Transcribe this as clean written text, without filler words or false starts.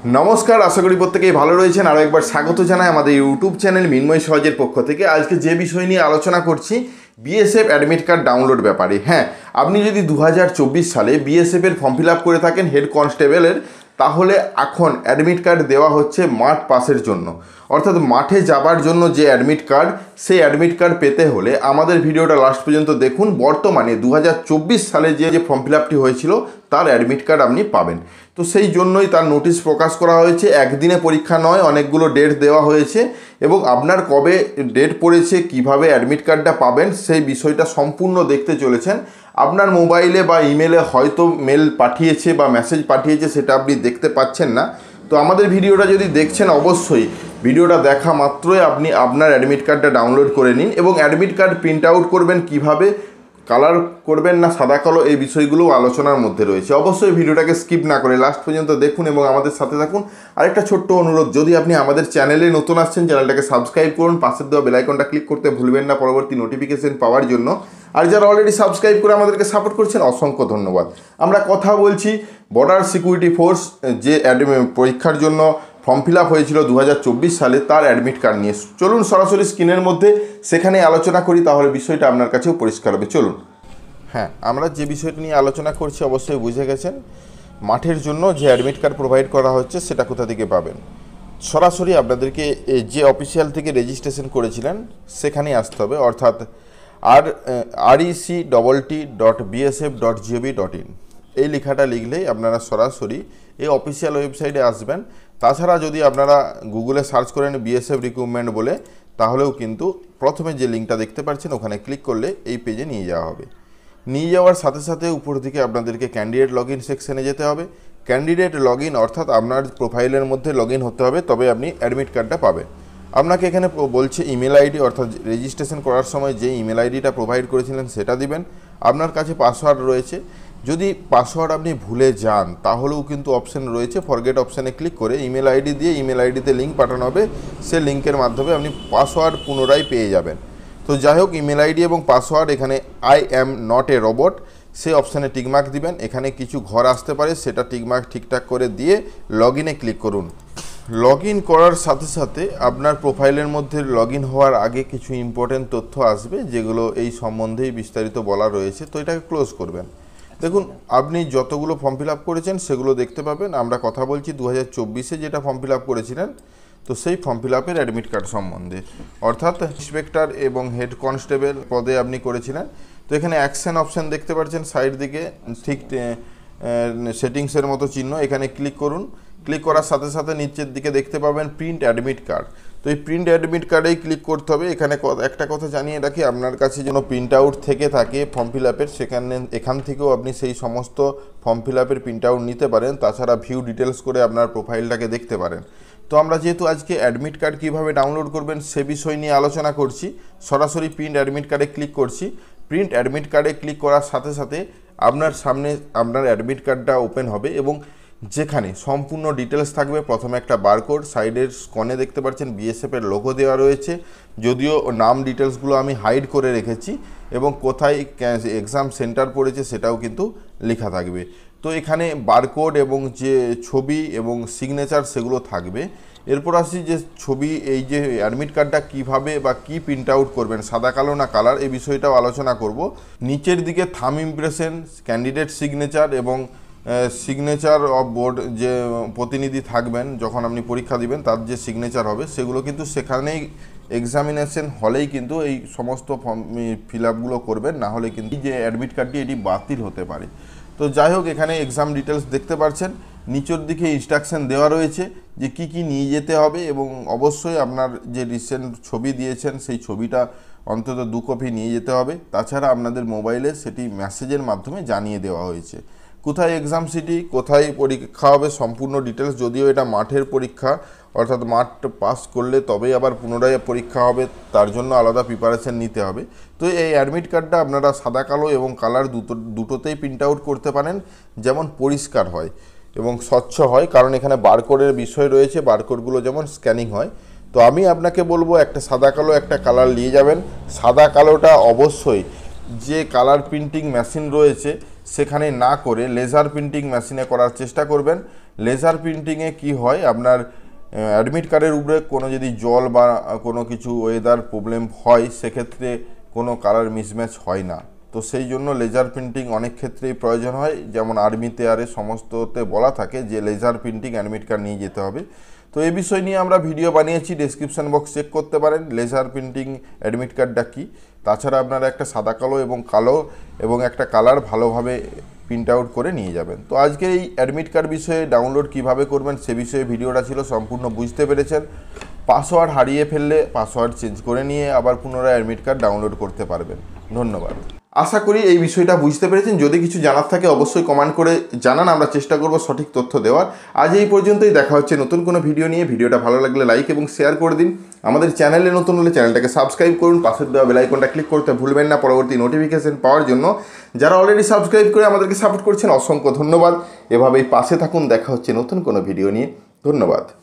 नमस्कार आशा करी प्रत्येकेई भालो रयेछेन। आरो एकबार स्वागत जानाई आमादेर यूट्यूब चैनल मिन्मय सहजेर पक्ष थेके। आजके जे विषय निये आलोचना करछि बीएसएफ एडमिट कार्ड डाउनलोड ব্যাপারে। हाँ, আপনি যদি 2024 সালে बीएसएफ এর ফর্ম ফিল আপ করে থাকেন হেড কনস্টেবলের, তাহলে এখন অ্যাডমিট কার্ড দেওয়া হচ্ছে মাঠ পাসের জন্য, অর্থাৎ মাঠে যাবার জন্য যে অ্যাডমিট কার্ড, সেই অ্যাডমিট কার্ড পেতে হলে আমাদের ভিডিওটা লাস্ট পর্যন্ত দেখুন। বর্তমানে 2024 সালে যে ফর্ম ফিল আপটি হয়েছিল তার অ্যাডমিট কার্ড আপনি পাবেন। তো সেই জন্যই তার নোটিশ প্রকাশ করা হয়েছে। একদিনে পরীক্ষা নয়, অনেকগুলো ডেট দেওয়া হয়েছে এবং আপনার কবে ডেট পড়েছে, কিভাবে অ্যাডমিট কার্ডটা পাবেন সেই বিষয়টা সম্পূর্ণ দেখতে চলেছেন। আপনার মোবাইলে বা ইমেলে হয়তো মেল পাঠিয়েছে বা মেসেজ পাঠিয়েছে, সেটা আপনি দেখতে পাচ্ছেন না। তো আমাদের ভিডিওটা যদি দেখছেন, অবশ্যই ভিডিওটা দেখা মাত্রই আপনি আপনার অ্যাডমিট কার্ডটা ডাউনলোড করে নিন এবং অ্যাডমিট কার্ড প্রিন্ট আউট করবেন, কিভাবে কালার করবেন না সাদা কালো, এই বিষয়গুলো আলোচনার মধ্যে রয়েছে। অবশ্যই ভিডিওটাকে স্কিপ না করে লাস্ট পর্যন্ত দেখুন এবং আমাদের সাথে থাকুন। আরেকটা ছোট্ট অনুরোধ, যদি আপনি আমাদের চ্যানেলে নতুন আসছেন, চ্যানেলটাকে সাবস্ক্রাইব করুন, পাশের দেওয়া বেল আইকনটা ক্লিক করতে ভুলবেন না পরবর্তী নোটিফিকেশন পাওয়ার জন্য। আর যারা অলরেডি সাবস্ক্রাইব করে আমাদেরকে সাপোর্ট করছেন, অসংখ্য ধন্যবাদ। আমরা কথা বলছি বর্ডার সিকিউরিটি ফোর্স যে পরীক্ষার জন্য ফর্ম ফিল আপ হয়েছিল 2024 সালে, তার অ্যাডমিট কার্ড নিয়ে। চলুন সরাসরি স্ক্রিনের মধ্যে সেখানে আলোচনা করি, তাহলে বিষয়টা আপনার কাছেও পরিষ্কার হবে। চলুন। হ্যাঁ, আমরা যে বিষয়টা নিয়ে আলোচনা করছি অবশ্যই বুঝে গেছেন। মাঠের জন্য যে অ্যাডমিট কার্ড প্রোভাইড করা হচ্ছে সেটা কোথা থেকে পাবেন। সরাসরি আপনাদেরকে যে অফিসিয়াল থেকে রেজিস্ট্রেশন করেছিলেন সেখানেই আসতে হবে, অর্থাৎ rect.bsf.gov.in এই লেখাটা লিখলেই আপনারা সরাসরি এই অফিসিয়াল ওয়েবসাইটে আসবেন। তাছাড়া যদি আপনারা গুগলে সার্চ করেন বিএসএফ রিক্রুটমেন্ট বলে, তাহলেও কিন্তু প্রথমে যে লিঙ্কটা দেখতে পাচ্ছেন ওখানে ক্লিক করলে এই পেজে নিয়ে যাওয়া হবে। নিয়ে যাওয়ার সাথে সাথে উপর দিকে আপনাদেরকে ক্যান্ডিডেট লগ ইন সেকশনে যেতে হবে। ক্যান্ডিডেট লগ ইন অর্থাৎ আপনার প্রোফাইলের মধ্যে লগ ইন হতে হবে, তবে আপনি অ্যাডমিট কার্ডটা পাবেন। আপনাকে এখানে বলছে ইমেল আইডি, অর্থাৎ রেজিস্ট্রেশন করার সময় যে ইমেল আইডিটা প্রোভাইড করেছিলেন সেটা দিবেন। আপনার কাছে পাসওয়ার্ড রয়েছে, যদি পাসওয়ার্ড আপনি ভুলে যান তাহলেও কিন্তু অপশান রয়েছে, ফরগেট অপশানে ক্লিক করে ইমেল আইডি দিয়ে ইমেল আইডিতে লিঙ্ক পাঠানো হবে, সে লিঙ্কের মাধ্যমে আপনি পাসওয়ার্ড পুনরায় পেয়ে যাবেন। তো যাই হোক, ইমেল আইডি এবং পাসওয়ার্ড এখানে I am not a robot সেই অপশানে টিকমার্ক দিবেন। এখানে কিছু ঘর আসতে পারে, সেটা টিকমার্ক ঠিকঠাক করে দিয়ে লগ ইনে ক্লিক করুন। লগ ইন করার সাথে সাথে আপনার প্রোফাইলের মধ্যে লগ ইন হওয়ার আগে কিছু ইম্পর্টেন্ট তথ্য আসবে, যেগুলো এই সম্বন্ধেই বিস্তারিত বলা রয়েছে। তো এটাকে ক্লোজ করবেন। দেখুন, আপনি যতগুলো ফর্ম ফিল আপ করেছেন সেগুলো দেখতে পাবেন। আমরা কথা বলছি 2024-এ যেটা ফর্ম ফিল আপ করেছিলেন, তো সেই ফর্ম ফিল আপের অ্যাডমিট কার্ড সম্বন্ধে, অর্থাৎ ইন্সপেক্টর এবং হেড কনস্টেবল পদে আপনি করেছিলেন। তো এখানে অ্যাকশন অপশান দেখতে পাচ্ছেন সাইড দিকে, ঠিক সেটিংসের মতো চিহ্ন, এখানে ক্লিক করুন। ক্লিক করার সাথে সাথে নিচের দিকে দেখতে পাবেন প্রিন্ট অ্যাডমিট কার্ড। তো এই প্রিন্ট অ্যাডমিট কার্ডেই ক্লিক করতে হবে। এখানে একটা কথা জানিয়ে রাখি, আপনার কাছে যেন প্রিন্ট আউট থেকে থাকে ফর্ম ফিল আপের, এখান থেকেও আপনি সেই সমস্ত ফর্ম ফিল আপের প্রিন্ট আউট নিতে পারেন। তাছাড়া ভিউ ডিটেলস করে আপনার প্রোফাইলটাকে দেখতে পারেন। তো আমরা যেহেতু আজকে অ্যাডমিট কার্ড কীভাবে ডাউনলোড করবেন সে বিষয় নিয়ে আলোচনা করছি, সরাসরি প্রিন্ট অ্যাডমিট কার্ডে ক্লিক করছি। প্রিন্ট অ্যাডমিট কার্ডে ক্লিক করার সাথে সাথে আপনার সামনে আপনার অ্যাডমিট কার্ডটা ওপেন হবে এবং যেখানে সম্পূর্ণ ডিটেলস থাকবে। প্রথমে একটা বারকোড, সাইডের কর্নে দেখতে পাচ্ছেন বিএসএফের লোগো দেওয়া রয়েছে, যদিও নাম ডিটেলসগুলো আমি হাইড করে রেখেছি, এবং কোথায় এক্সাম সেন্টার পড়েছে সেটাও কিন্তু লেখা থাকবে। তো এখানে বারকোড এবং যে ছবি এবং সিগনেচার সেগুলো থাকবে। এরপর আসি যে ছবি, এই যে অ্যাডমিট কার্ডটা কীভাবে বা কী প্রিন্ট আউট করবেন, সাদা কালো না কালার, এই বিষয়টাও আলোচনা করব। নিচের দিকে থাম ইমপ্রেশন, ক্যান্ডিডেট সিগনেচার এবং সিগনেচার অফ বোর্ড, যে প্রতিনিধি থাকবেন যখন আপনি পরীক্ষা দিবেন তার যে সিগনেচার হবে, সেগুলো কিন্তু সেখানেই এক্সামিনেশন হলেই কিন্তু এই সমস্ত ফর্ম ফিল আপগুলো করবেন, না হলে কিন্তু যে অ্যাডমিট কার্ডটি এটি বাতিল হতে পারে। তো যাই হোক, এখানে এক্সাম ডিটেলস দেখতে পাচ্ছেন, নিচের দিকে ইনস্ট্রাকশন দেওয়া রয়েছে যে কি কি নিয়ে যেতে হবে, এবং অবশ্যই আপনার যে রিসেন্ট ছবি দিয়েছেন সেই ছবিটা অন্তত 2 কপি নিয়ে যেতে হবে। তাছাড়া আপনাদের মোবাইলে সেটি মেসেজের মাধ্যমে জানিয়ে দেওয়া হয়েছে কোথায় এক্সাম সিটি, কোথায় পরীক্ষা হবে, সম্পূর্ণ ডিটেলস। যদিও এটা মাঠের পরীক্ষা, অর্থাৎ মাঠ পাস করলে তবেই আবার পুনরায় পরীক্ষা হবে, তার জন্য আলাদা প্রিপারেশন নিতে হবে। তো এই অ্যাডমিট কার্ডটা আপনারা সাদা কালো এবং কালার দুটোতেই প্রিন্ট আউট করতে পারেন, যেমন পরিষ্কার হয় এবং স্বচ্ছ হয়, কারণ এখানে বারকোডের বিষয় রয়েছে, বারকোডগুলো যেমন স্ক্যানিং হয়। তো আমি আপনাকে বলবো একটা সাদা কালো একটা কালার নিয়ে যাবেন। সাদা কালোটা অবশ্যই যে কালার প্রিন্টিং মেশিন রয়েছে সেখানে না করে লেজার প্রিন্টিং মেশিনে করার চেষ্টা করবেন। লেজার প্রিন্টিংয়ে কি হয়, আপনার অ্যাডমিট কার্ডের উপরে কোনো যদি জল বা কোনো কিছু ওয়েদার প্রবলেম হয়, সেক্ষেত্রে কোনো কালার মিসম্যাচ হয় না। তো সেই জন্য লেজার প্রিন্টিং অনেক ক্ষেত্রেই প্রয়োজন হয়, যেমন আর্মিতে আরে সমস্ততে বলা থাকে যে লেজার প্রিন্টিং অ্যাডমিট কার্ড নিয়ে যেতে হবে। তো এই বিষয় নিয়ে আমরা ভিডিও বানিয়েছি, ডেসক্রিপশন বক্স চেক করতে পারেন লেজার প্রিন্টিং অ্যাডমিট কার্ডটা কী। তাছাড়া আপনারা একটা সাদা কালো এবং একটা কালার ভালোভাবে প্রিন্ট আউট করে নিয়ে যাবেন। তো আজকে এই অ্যাডমিট কার্ড বিষয়ে ডাউনলোড কিভাবে করবেন সে বিষয়ে ভিডিওটা ছিল, সম্পূর্ণ বুঝতে পেরেছেন। পাসওয়ার্ড হারিয়ে ফেললে পাসওয়ার্ড চেঞ্জ করে নিয়ে আবার পুনরায় অ্যাডমিট কার্ড ডাউনলোড করতে পারবেন। ধন্যবাদ। আশা করি এই বিষয়টা বুঝতে পেরেছেন। যদি কিছু জানার থাকে অবশ্যই কমেন্ট করে জানান, আমরা চেষ্টা করব সঠিক তথ্য দেওয়ার। আজ এই পর্যন্তই, দেখা হচ্ছে নতুন কোনো ভিডিও নিয়ে। ভিডিওটা ভালো লাগলে লাইক এবং শেয়ার করে দিন। আমাদের চ্যানেলে নতুন হলে চ্যানেলটাকে সাবস্ক্রাইব করুন, পাশের দেওয়া বেল আইকনটা ক্লিক করতে ভুলবেন না পরবর্তী নোটিফিকেশন পাওয়ার জন্য। যারা অলরেডি সাবস্ক্রাইব করে আমাদেরকে সাপোর্ট করছেন অসংখ্য ধন্যবাদ। এভাবেই পাশে থাকুন, দেখা হচ্ছে নতুন কোনো ভিডিও নিয়ে। ধন্যবাদ।